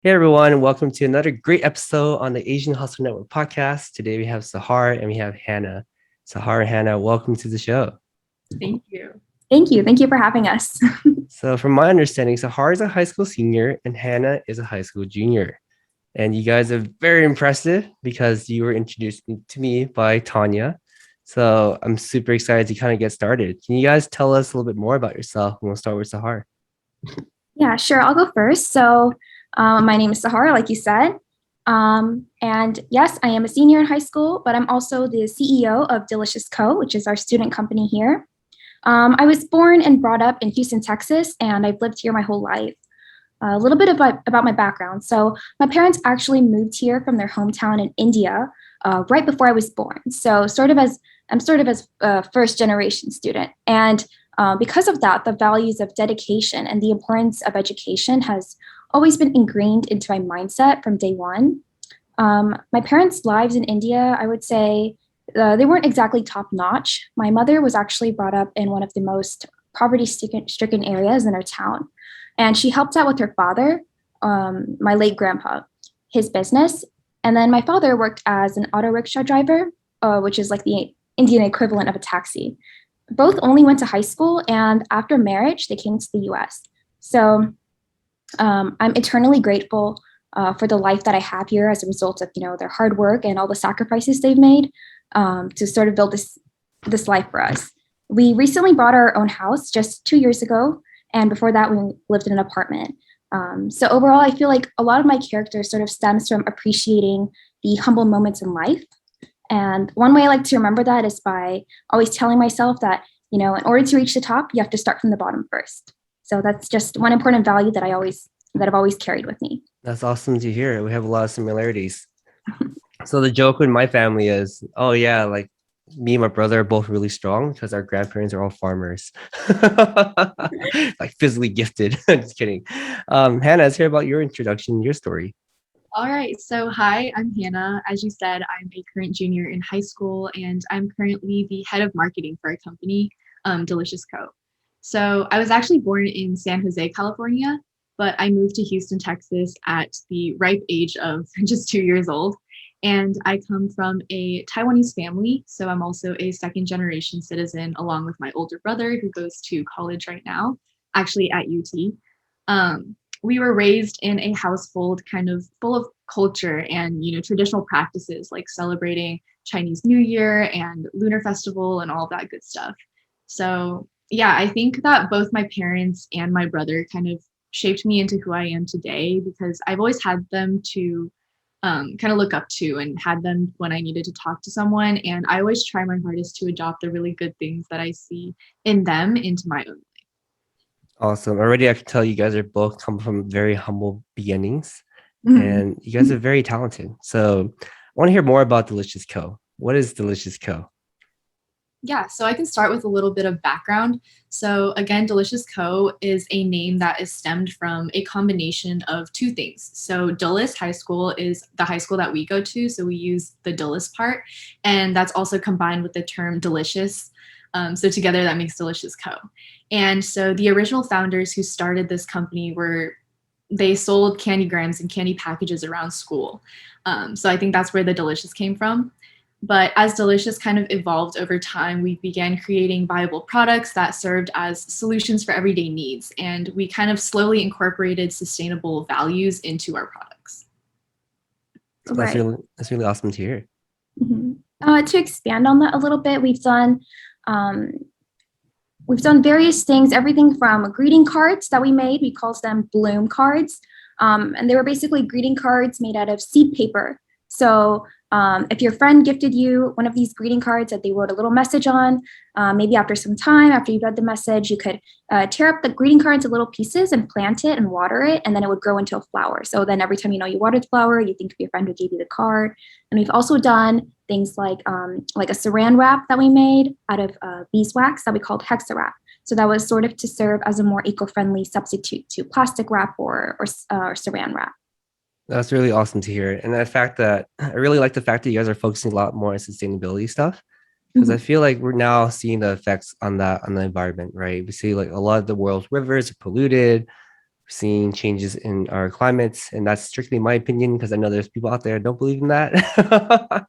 Hey everyone, and welcome to another great episode on the Asian Hustle Network podcast. Today we have Sahaar and we have Hannah. Sahaar and Hannah, welcome to the show. Thank you. Thank you. Thank you for having us. So, from my understanding, Sahaar is a high school senior and Hannah is a high school junior. And you guys are very impressive because you were introduced to me by Tanya. So, I'm super excited to kind of get started. Can you guys tell us a little bit more about yourself? And we'll start with Sahaar. Yeah, sure. I'll go first. My name is Sahaar, like you said. And yes, I am a senior in high school, but I'm also the CEO of Dulicious Co, which is our student company here. I was born and brought up in Houston, Texas, and I've lived here my whole life. A little bit about my background. So my parents actually moved here from their hometown in India right before I was born. So I'm sort of as a first generation student. And because of that, the values of dedication and the importance of education has always been ingrained into my mindset from day one. My parents' lives in India, I would say, they weren't exactly top notch. My mother was actually brought up in one of the most poverty stricken areas in our town. And she helped out with her father, my late grandpa, his business. And then my father worked as an auto rickshaw driver, which is like the Indian equivalent of a taxi. Both only went to high school, and after marriage, they came to the US. So I'm eternally grateful for the life that I have here as a result of their hard work and all the sacrifices they've made to sort of build this life for us. We recently bought our own house just 2 years ago, and before that, we lived in an apartment. So overall, I feel like a lot of my character sort of stems from appreciating the humble moments in life. And one way I like to remember that is by always telling myself that, in order to reach the top, you have to start from the bottom first. So that's just one important value that I've always carried with me. That's awesome to hear. We have a lot of similarities. So the joke with my family is, oh yeah, like me and my brother are both really strong because our grandparents are all farmers, like physically gifted. Just kidding. Hannah, let's hear about your introduction, your story. All right. So, hi, I'm Hannah. As you said, I'm a current junior in high school, and I'm currently the head of marketing for a company, Dulicious Co. So, I was actually born in San Jose, California, but I moved to Houston, Texas at the ripe age of just 2 years old. And I come from a Taiwanese family. So, I'm also a second generation citizen, along with my older brother who goes to college right now, actually at UT. We were raised in a household kind of full of culture and traditional practices like celebrating Chinese New Year and Lunar Festival and all of that good stuff. So yeah, I think that both my parents and my brother kind of shaped me into who I am today because I've always had them to kind of look up to and had them when I needed to talk to someone. And I always try my hardest to adopt the really good things that I see in them into my own. Awesome. Already, I can tell you guys are both come from very humble beginnings, Mhm. and you guys are very talented. So I want to hear more about Delicious Co. What is Delicious Co? Yeah, so I can start with a little bit of background. So, again, Dulicious Co. is a name that is stemmed from a combination of two things. So, Dulles High School is the high school that we go to. So, we use the Dulles part, and that's also combined with the term delicious. So, together that makes Dulicious Co. And so, the original founders who started this company they sold candy grams and candy packages around school. So, I think that's where the delicious came from. But as Dulicious kind of evolved over time, we began creating viable products that served as solutions for everyday needs. And we kind of slowly incorporated sustainable values into our products. That's Right. really awesome to hear. Mhm. To expand on that a little bit, um, we've done various things, everything from greeting cards that we made. We called them bloom cards. And they were basically greeting cards made out of seed paper. So if your friend gifted you one of these greeting cards that they wrote a little message on, maybe after some time, after you read the message, you could tear up the greeting card into little pieces and plant it and water it, and then it would grow into a flower. So then every time you watered the flower, you think of your friend who gave you the card. And we've also done things like a saran wrap that we made out of beeswax that we called hexa wrap. So that was sort of to serve as a more eco-friendly substitute to plastic wrap or saran wrap. That's really awesome to hear. And the fact that I really like the fact that you guys are focusing a lot more on sustainability stuff because I Mhm. feel like we're now seeing the effects on that on the environment, right? We see like a lot of the world's rivers are polluted, seeing changes in our climates, and that's strictly my opinion because I know there's people out there that don't believe in that.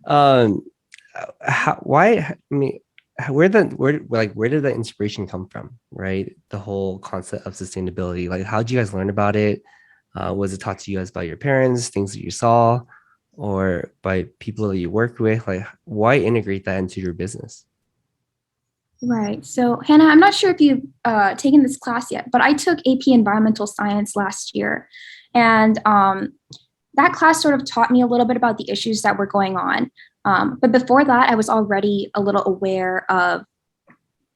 um, why? I mean, where did the inspiration come from? Right, the whole concept of sustainability. Like, how did you guys learn about it? Was it taught to you guys by your parents, things that you saw, or by people that you work with? Like, why integrate that into your business? Right. So, Hannah, I'm not sure if you've taken this class yet, but I took AP Environmental Science last year. And that class sort of taught me a little bit about the issues that were going on. But before that, I was already a little aware of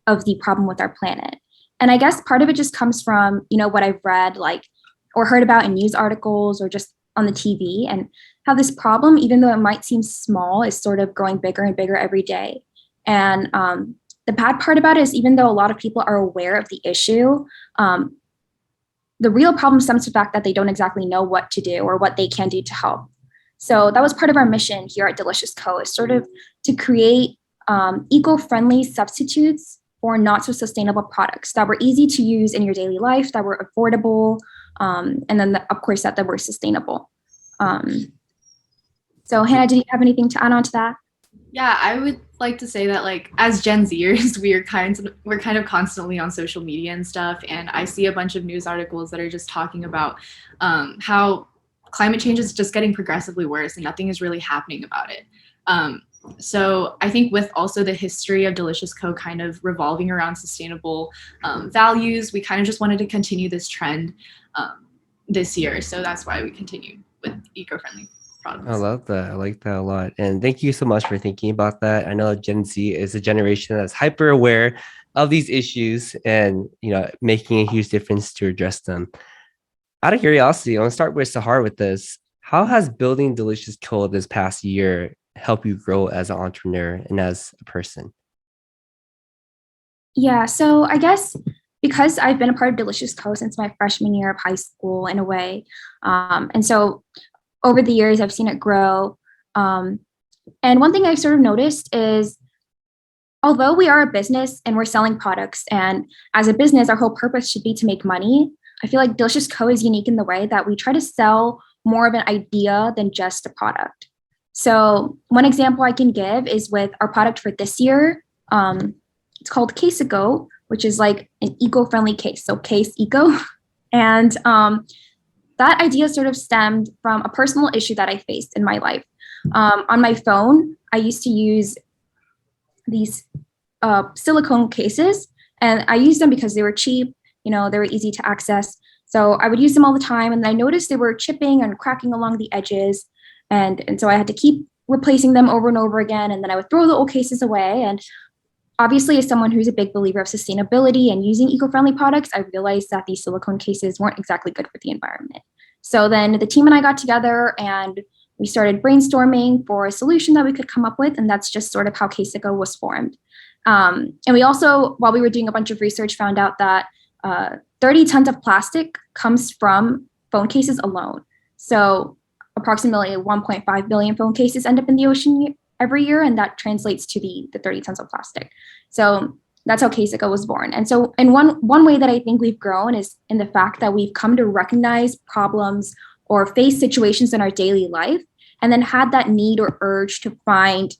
the problem with our planet. And I guess part of it just comes from, what I've read, like, or heard about in news articles or just on the TV, and how this problem, even though it might seem small, is sort of growing bigger and bigger every day. And the bad part about it is, even though a lot of people are aware of the issue, the real problem stems from the fact that they don't exactly know what to do or what they can do to help. So that was part of our mission here at Dulicious Co, is sort of to create eco-friendly substitutes for not so sustainable products that were easy to use in your daily life, that were affordable, and then of course that were sustainable. So Hannah, did you have anything to add on to that? Yeah, I would like to say that, like, as Gen Zers, we're kind of constantly on social media and stuff, and I see a bunch of news articles that are just talking about how climate change is just getting progressively worse and nothing is really happening about it. So I think with also the history of Dulicious Co kind of revolving around sustainable values, we kind of just wanted to continue this trend this year. So that's why we continued with eco-friendly products. I love that. I like that a lot. And thank you so much for thinking about that. I know Gen Z is a generation that's hyper aware of these issues and, making a huge difference to address them. Out of curiosity, I want to start with Sahaar with this. How has building Dulicious Co this past year helped you grow as an entrepreneur and as a person? Yeah, so I guess because I've been a part of Dulicious Co since my freshman year of high school, in a way, and so over the years I've seen it grow. And one thing I've sort of noticed is, although we are a business and we're selling products, and as a business our whole purpose should be to make money, I feel like Dulicious Co is unique in the way that we try to sell more of an idea than just a product. So one example I can give is with our product for this year. It's called Case Go, which is like an eco-friendly case, so case eco. And that idea sort of stemmed from a personal issue that I faced in my life. On my phone, I used to use these silicone cases, and I used them because they were cheap, they were easy to access. So I would use them all the time, and I noticed they were chipping and cracking along the edges. And so I had to keep replacing them over and over again. And then I would throw the old cases away. And obviously, as someone who's a big believer of sustainability and using eco-friendly products, I realized that these silicone cases weren't exactly good for the environment. So then the team and I got together and we started brainstorming for a solution that we could come up with. And that's just sort of how Case Go was formed. And we also, while we were doing a bunch of research, found out that 30 tons of plastic comes from phone cases alone. So approximately 1.5 billion phone cases end up in the ocean every year, and that translates to the 30 tons of plastic. So that's how Case Go was born. And so, and one way that I think we've grown is in the fact that we've come to recognize problems or face situations in our daily life, and then had that need or urge to find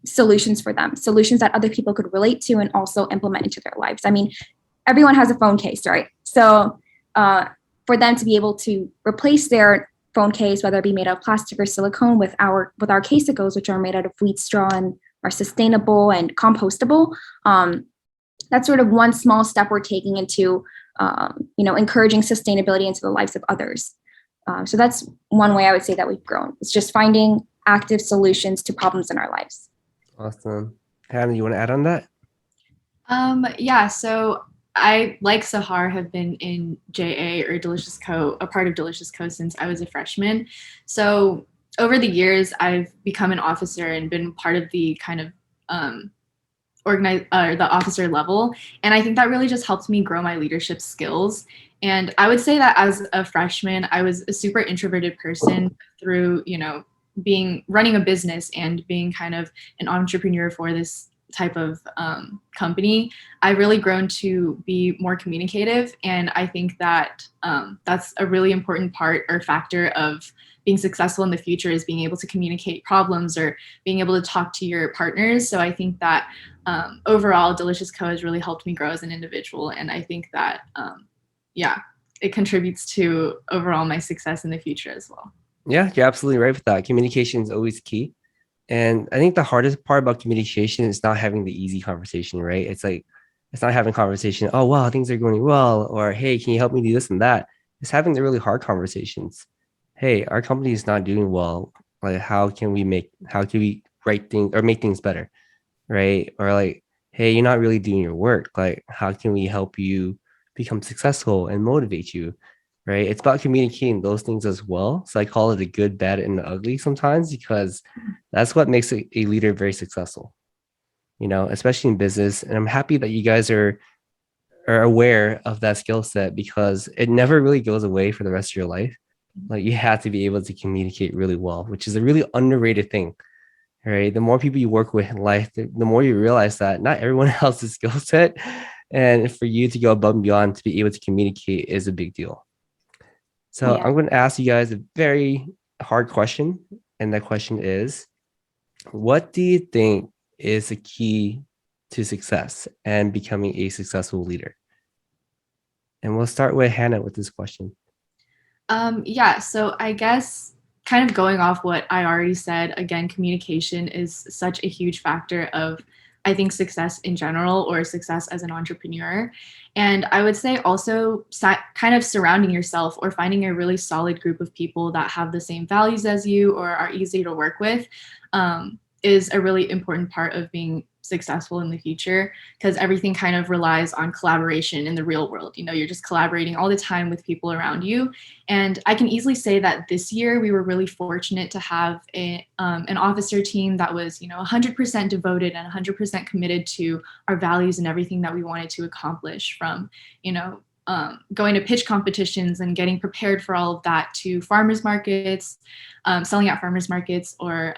solutions for them, solutions that other people could relate to and also implement into their lives. I mean, everyone has a phone case, right? So for them to be able to replace their phone case, whether it be made out of plastic or silicone, with our Case Go's, which are made out of wheat straw and are sustainable and compostable, that's sort of one small step we're taking into, encouraging sustainability into the lives of others. So that's one way I would say that we've grown. It's just finding active solutions to problems in our lives. Awesome. Hannah, you want to add on that? Yeah, so I, like Sahaar, have been in JA or Dulicious Co, a part of Dulicious Co since I was a freshman. So over the years, I've become an officer and been part of the kind of the officer level. And I think that really just helped me grow my leadership skills. And I would say that as a freshman, I was a super introverted person through, running a business and being kind of an entrepreneur for this type of company, I've really grown to be more communicative. And I think that that's a really important part or factor of being successful in the future, is being able to communicate problems or being able to talk to your partners. So I think that overall, Dulicious Co has really helped me grow as an individual. And I think that, it contributes to overall my success in the future as well. Yeah, you're absolutely right with that. Communication is always key. And I think the hardest part about communication is not having the easy conversation, right? It's like, it's not having conversation, oh, wow, things are going well. Or, hey, can you help me do this and that? It's having the really hard conversations. Hey, our company is not doing well. Like, how can we write things or make things better? Right? Or like, hey, you're not really doing your work. Like, how can we help you become successful and motivate you? Right? It's about communicating those things as well. So I call it the good, bad, and the ugly sometimes, because that's what makes a leader very successful, especially in business. And I'm happy that you guys are aware of that skill set, because it never really goes away for the rest of your life. Like, you have to be able to communicate really well, which is a really underrated thing. Right? The more people you work with in life, the more you realize that not everyone else's skill set, and for you to go above and beyond to be able to communicate is a big deal. So Yeah. I'm going to ask you guys a very hard question, and that question is, what do you think is the key to success and becoming a successful leader? And we'll start with Hannah with this question. So I guess kind of going off what I already said, again, communication is such a huge factor of, I think, success in general, or success as an entrepreneur. And I would say also kind of surrounding yourself or finding a really solid group of people that have the same values as you or are easy to work with is a really important part of being successful in the future, because everything kind of relies on collaboration in the real world. You're just collaborating all the time with people around you. And I can easily say that this year we were really fortunate to have an officer team that was 100% devoted and 100% committed to our values and everything that we wanted to accomplish, from going to pitch competitions and getting prepared for all of that, to farmers markets, selling at farmers markets, or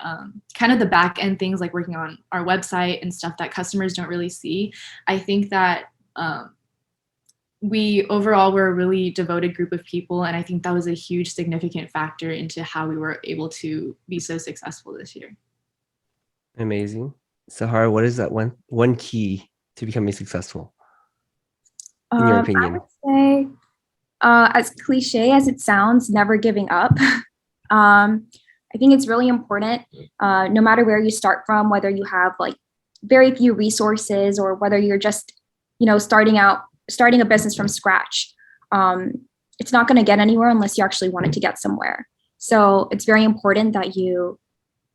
kind of the back end things like working on our website and stuff that customers don't really see. I think that we overall were a really devoted group of people, and I think that was a huge significant factor into how we were able to be so successful this year. Amazing. Sahar, what is that one key to becoming successful, in your I opinion? would say, as cliche as it sounds, never giving up. I think it's really important, no matter where you start from, whether you have like very few resources or whether you're just, starting a business from scratch. It's not going to get anywhere unless you actually want it to get somewhere. So it's very important that you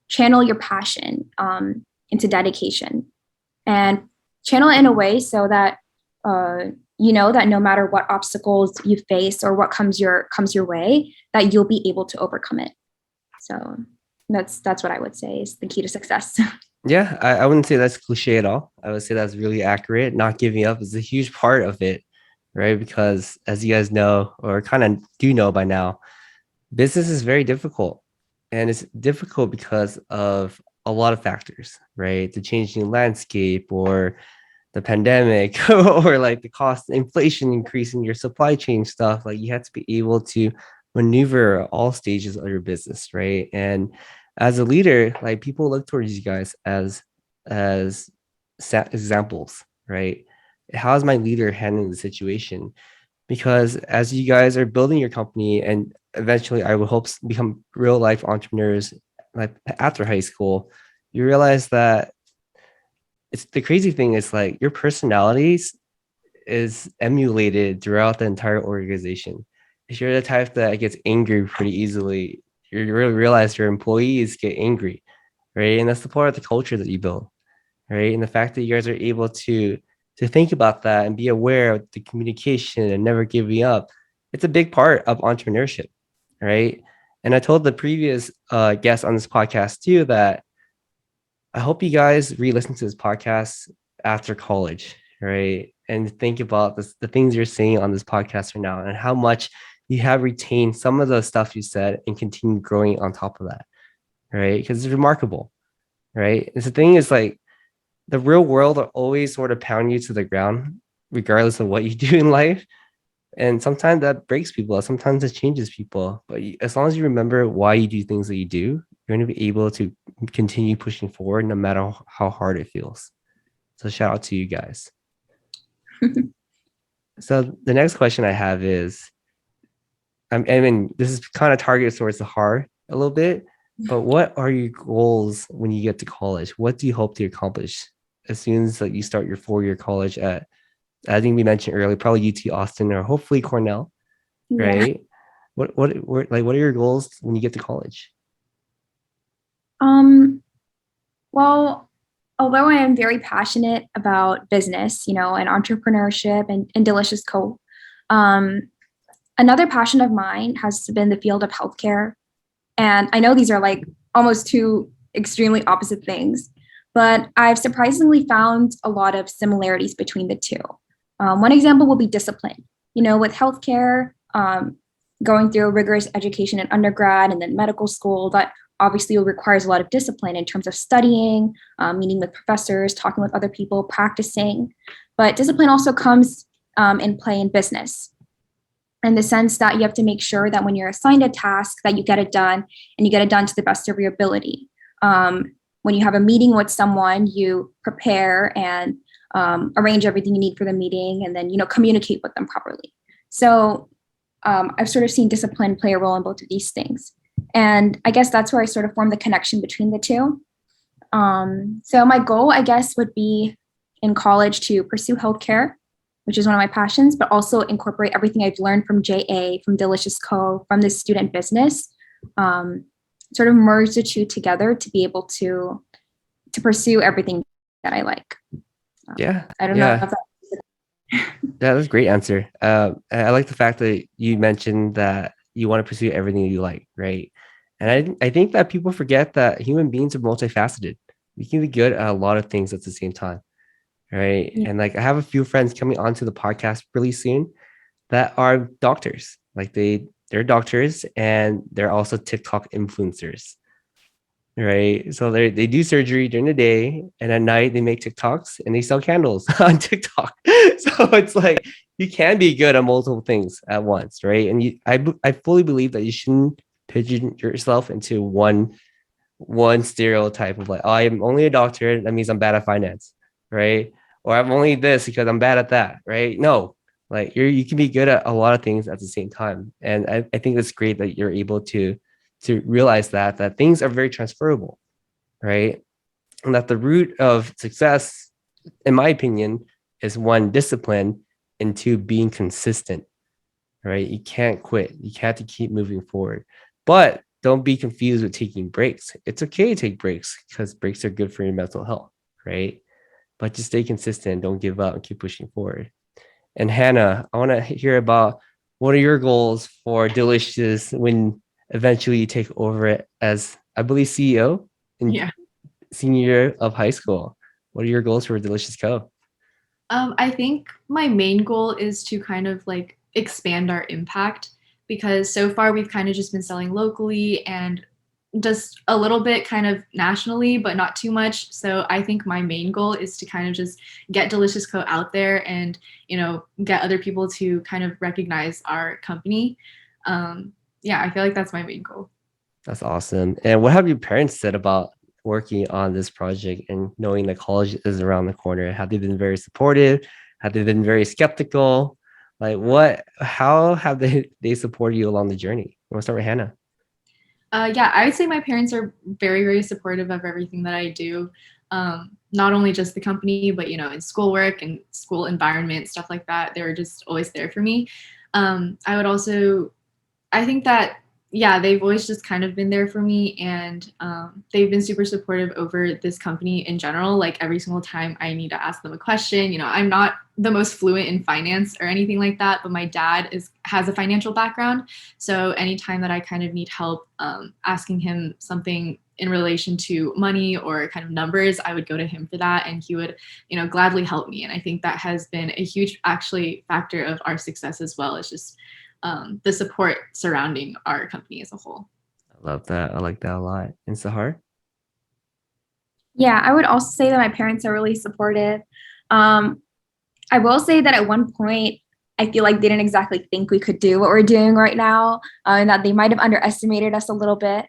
channel your passion into dedication, and channel it in a way so that that no matter what obstacles you face or what comes your way, that you'll be able to overcome it. So that's what I would say is the key to success. Yeah, I wouldn't say that's cliche at all. I would say that's really accurate. Not giving up is a huge part of it, right? Because as you guys know, or kind of do know by now, business is very difficult. And it's difficult because of a lot of factors, right? The changing landscape, or the pandemic, or like the cost inflation increasing your supply chain stuff. Like, you have to be able to maneuver all stages of your business, right? And as a leader, like, people look towards you guys as examples, right? How is my leader handling the situation? Because as you guys are building your company, and eventually I would hope become real life entrepreneurs, like after high school, you realize that it's the crazy thing is, like, your personalities is emulated throughout the entire organization. If you're the type that gets angry pretty easily, you really realize your employees get angry, right? And that's the part of the culture that you build, right? And the fact that you guys are able to think about that and be aware of the communication and never giving up, it's a big part of entrepreneurship, right? And I told the previous guest on this podcast too that I hope you guys re-listen to this podcast after college, right? And think about the things you're saying on this podcast right now, and how much you have retained some of the stuff you said and continue growing on top of that, right? Because it's remarkable, right? And the thing is, like, the real world will always sort of pound you to the ground, regardless of what you do in life. And sometimes that breaks people. Sometimes it changes people. But as long as you remember why you do things that you do, you're going to be able to continue pushing forward no matter how hard it feels. So shout out to you guys. So the next question I have is, I mean, this is kind of targeted towards the heart a little bit, but what are your goals when you get to college? What do you hope to accomplish as soon as you start your 4-year college at, I think we mentioned earlier, probably UT Austin or hopefully Cornell, Yeah. right? What are your goals when you get to college? Well, although I am very passionate about business, and entrepreneurship and Delicious Co, um, another passion of mine has been the field of healthcare. And I know these are like almost two extremely opposite things, but I've surprisingly found a lot of similarities between the two. One example will be discipline. With healthcare, going through rigorous education in undergrad and then medical school, that obviously requires a lot of discipline in terms of studying, meeting with professors, talking with other people, practicing. But discipline also comes in play in business, in the sense that you have to make sure that when you're assigned a task that you get it done and you get it done to the best of your ability. When you have a meeting with someone, you prepare and arrange everything you need for the meeting and then, communicate with them properly. So I've sort of seen discipline play a role in both of these things. And I guess that's where I sort of form the connection between the two. So my goal, I guess, would be in college to pursue healthcare, which is one of my passions, but also incorporate everything I've learned from JA, from Dulicious Co, from this student business, sort of merge the two together to be able to pursue everything that I like. Yeah. I don't know if Yeah, that's a great answer. I like the fact that you mentioned that you want to pursue everything you like, right? And I think that people forget that human beings are multifaceted. We can be good at a lot of things at the same time, right? Yeah. And like I have a few friends coming onto the podcast really soon that are doctors. Like they're doctors and they're also TikTok influencers, right? So they do surgery during the day and at night they make TikToks and they sell candles on TikTok. So it's like you can be good at multiple things at once, right? And I fully believe that you shouldn't pigeon yourself into one stereotype of like, oh, I'm only a doctor, that means I'm bad at finance, right? Or I'm only this because I'm bad at that, right? No, like you can be good at a lot of things at the same time. And I think it's great that you're able to realize that things are very transferable, right? And that the root of success, in my opinion, is one, discipline, and two, being consistent, right? You can't quit. You have to keep moving forward. But don't be confused with taking breaks. It's okay to take breaks because breaks are good for your mental health, right? But just stay consistent. Don't give up and keep pushing forward. And Hannah, I want to hear about what are your goals for Delicious when eventually you take over it as, I believe, CEO in senior year of high school. What are your goals for Delicious Co? I think my main goal is to kind of like expand our impact, because so far we've kind of just been selling locally and just a little bit kind of nationally, but not too much. So I think my main goal is to kind of just get Dulicious Co out there and, get other people to kind of recognize our company. Yeah, I feel like that's my main goal. That's awesome. And what have your parents said about working on this project and knowing that college is around the corner? Have they been very supportive? Have they been very skeptical? Like how have they supported you along the journey? I want to start with Hannah. Yeah, I would say my parents are very, very supportive of everything that I do. Not only just the company, but in schoolwork and school environment, stuff like that. They're just always there for me. I think that, yeah, they've always just kind of been there for me, and they've been super supportive over this company in general. Like every single time I need to ask them a question, I'm not the most fluent in finance or anything like that, but my dad has a financial background. So anytime that I kind of need help asking him something in relation to money or kind of numbers, I would go to him for that, and he would, gladly help me. And I think that has been a huge actually factor of our success as well. It's just the support surrounding our company as a whole. I love that. I like that a lot. And Sahar? Yeah, I would also say that my parents are really supportive. Um, I will say that at one point, I feel like they didn't exactly think we could do what we're doing right now, and that they might have underestimated us a little bit.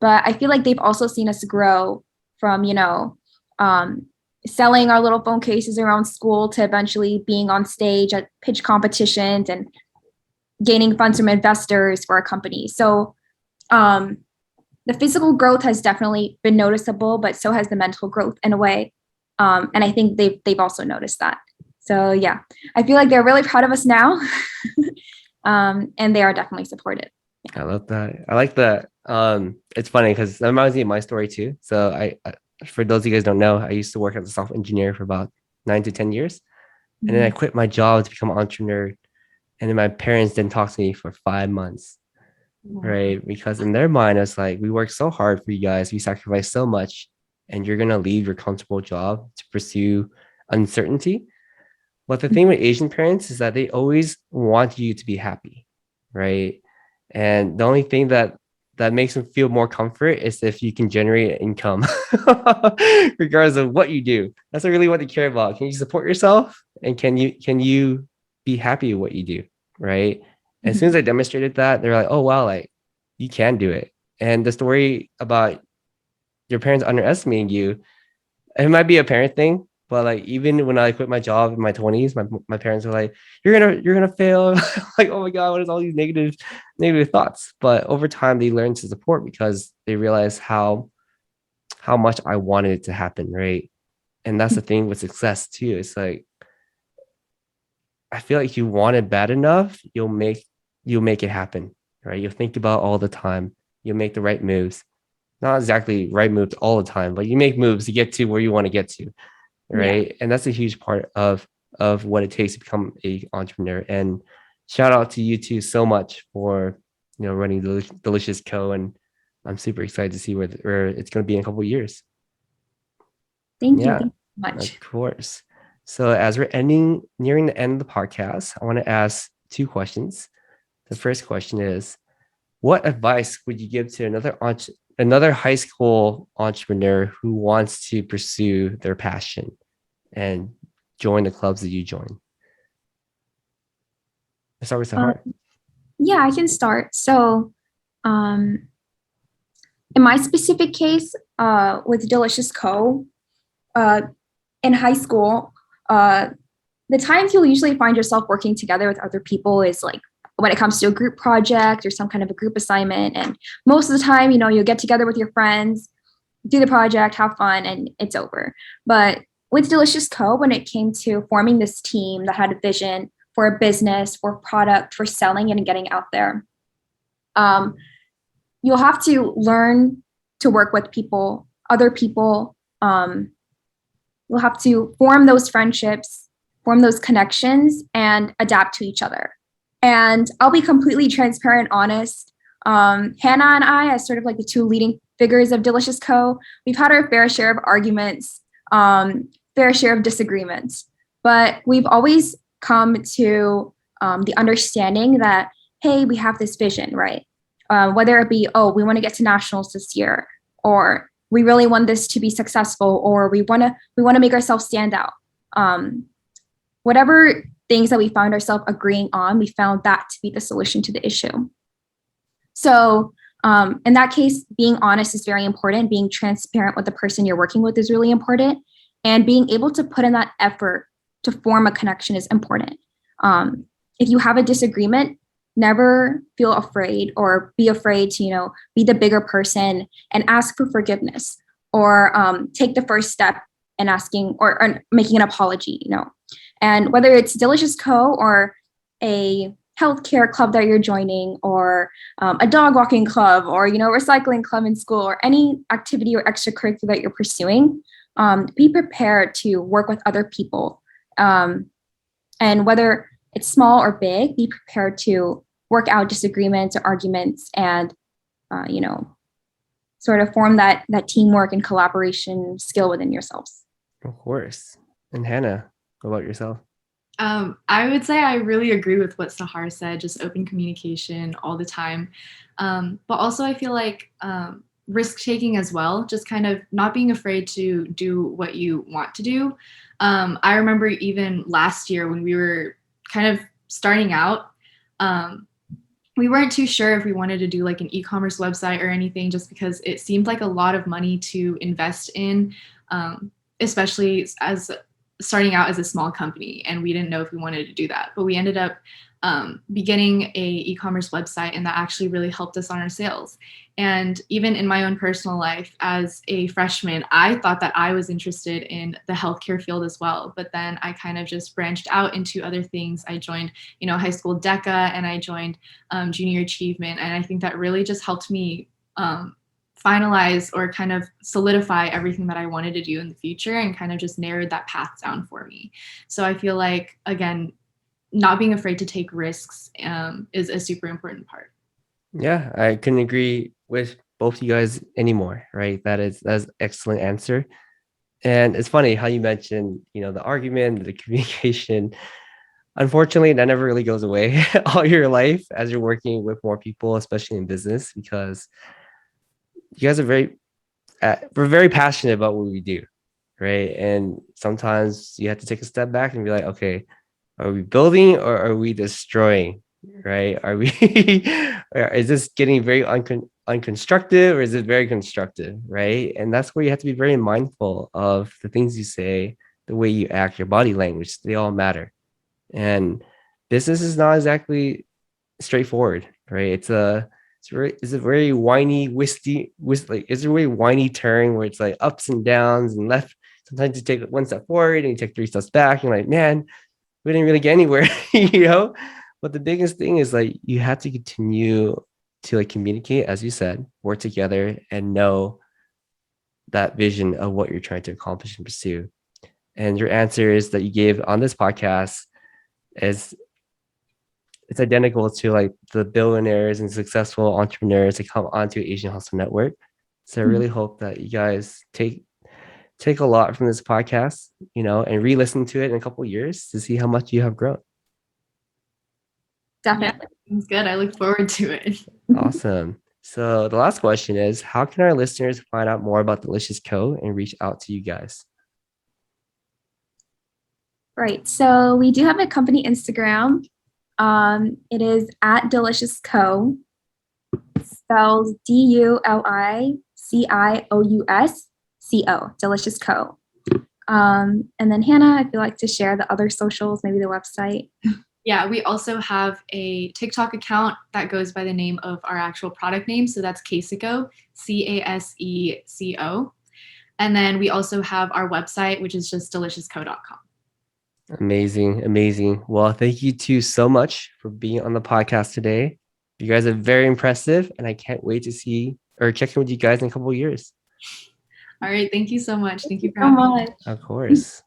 But I feel like they've also seen us grow from, um, selling our little phone cases around school to eventually being on stage at pitch competitions and gaining funds from investors for our company. So um, the physical growth has definitely been noticeable, but so has the mental growth in a way. And I think they've also noticed that. So yeah, I feel like they're really proud of us now, and they are definitely supportive. I love that. I like that. It's funny because that reminds me of my story too. So for those of you guys don't know, I used to work as a software engineer for about 9 to 10 years, and then I quit my job to become an entrepreneur. And then my parents didn't talk to me for 5 months, right? Because in their mind, it's like, we worked so hard for you guys, we sacrificed so much, and you're gonna leave your comfortable job to pursue uncertainty. But the thing with Asian parents is that they always want you to be happy, right? And the only thing that makes them feel more comfort is if you can generate income, regardless of what you do. That's really what they care about. Can you support yourself, and can you be happy with what you do, right? And as soon as I demonstrated that, they're like, "Oh wow, like you can do it." And the story about your parents underestimating you, it might be a parent thing, but like even when I quit my job in my 20s, my parents were like, you're gonna fail. Like, oh my God, what is all these negative thoughts? But over time they learned to support because they realized how much I wanted it to happen, right? And that's the thing with success too. It's like, I feel like you want it bad enough, you'll make it happen, right? You'll think about it all the time, you'll make the right moves. Not exactly right moves all the time, but you make moves to get to where you want to get to, Yeah. right? And that's a huge part of what it takes to become a entrepreneur. And shout out to you two so much for running Delicious Co. And I'm super excited to see where it's going to be in a couple of years. Thank you. Yeah, Thank you so of much. course. So as we're nearing the end of the podcast, I want to ask two questions. The first question is, what advice would you give to another high school entrepreneur who wants to pursue their passion and join the clubs that you join? Let's start with Um, Sahar. yeah, I can start. So, um, in my specific case, with Delicious Co, uh, in high school, uh, the times you'll usually find yourself working together with other people is like when it comes to a group project or some kind of a group assignment. And most of the time, you'll get together with your friends, do the project, have fun, and it's over. But with Delicious Co, when it came to forming this team that had a vision for a business, for product, for selling and getting out there, um, you'll have to learn to work with people, other people. You'll have to form those friendships, form those connections, and adapt to each other. And I'll be completely transparent, honest. Hannah and I, as sort of like the two leading figures of Delicious Co, we've had our fair share of arguments, fair share of disagreements, but we've always come to the understanding that, hey, we have this vision, right? Whether it be, oh, we want to get to nationals this year, or we really want this to be successful, or we want to make ourselves stand out. Whatever things that we found ourselves agreeing on, we found that to be the solution to the issue. So in that case, being honest is very important. Being transparent with the person you're working with is really important. And being able to put in that effort to form a connection is important. If you have a disagreement, never feel afraid or be afraid to, be the bigger person and ask for forgiveness, or take the first step in asking or making an apology. And whether it's Delicious Co or a healthcare club that you're joining, or a dog walking club, or recycling club in school, or any activity or extracurricular that you're pursuing, be prepared to work with other people. And whether it's small or big, be prepared to work out disagreements or arguments, and sort of form that teamwork and collaboration skill within yourselves. Of course. And Hannah, what about yourself? I would say I really agree with what Sahaar said, just open communication all the time. But also I feel like risk taking as well, just kind of not being afraid to do what you want to do. I remember even last year when we were kind of starting out, we weren't too sure if we wanted to do like an e-commerce website or anything, just because it seemed like a lot of money to invest in, especially as starting out as a small company, and we didn't know if we wanted to do that. But we ended up beginning a e-commerce website, and that actually really helped us on our sales. And even in my own personal life as a freshman, I thought that I was interested in the healthcare field as well. But then I kind of just branched out into other things. I joined, high school DECA, and I joined junior achievement. And I think that really just helped me finalize or kind of solidify everything that I wanted to do in the future, and kind of just narrowed that path down for me. So I feel like, again, not being afraid to take risks is a super important part. Yeah, I couldn't agree with both you guys anymore, right? That's an excellent answer. And it's funny how you mentioned, the argument, the communication. Unfortunately, that never really goes away all your life as you're working with more people, especially in business, because you guys are we're very passionate about what we do, right? And sometimes you have to take a step back and be like, okay, are we building or are we destroying, right? Are we, is this getting very unconstructive or is it very constructive, right? And that's where you have to be very mindful of the things you say, the way you act, your body language, they all matter. And business is not exactly straightforward, right? It's a very whiny, it's a really whiny turn where it's like ups and downs and left. Sometimes you take one step forward and you take 3 steps back. And you're like, man, we didn't really get anywhere, But the biggest thing is like you have to continue to like communicate, as you said, work together and know that vision of what you're trying to accomplish and pursue. And your answers that you gave on this podcast is it's identical to like the billionaires and successful entrepreneurs that come onto Asian Hustle Network. So I really hope that you guys take a lot from this podcast, and re-listen to it in a couple of years to see how much you have grown. Definitely. Yeah, sounds good. I look forward to it. Awesome. So the last question is, how can our listeners find out more about Dulicious Co and reach out to you guys? Right. So we do have a company Instagram. It is at Dulicious Co. Spells DULICIOUSCO, Dulicious Co. And then Hannah, if you'd like to share the other socials, maybe the website. Yeah, we also have a TikTok account that goes by the name of our actual product name. So that's Caseco, CASECO. And then we also have our website, which is just deliciousco.com. Amazing. Well, thank you two so much for being on the podcast today. You guys are very impressive, and I can't wait to see or check in with you guys in a couple of years. All right. Thank you so much. Thank you for so having me. much. Of course.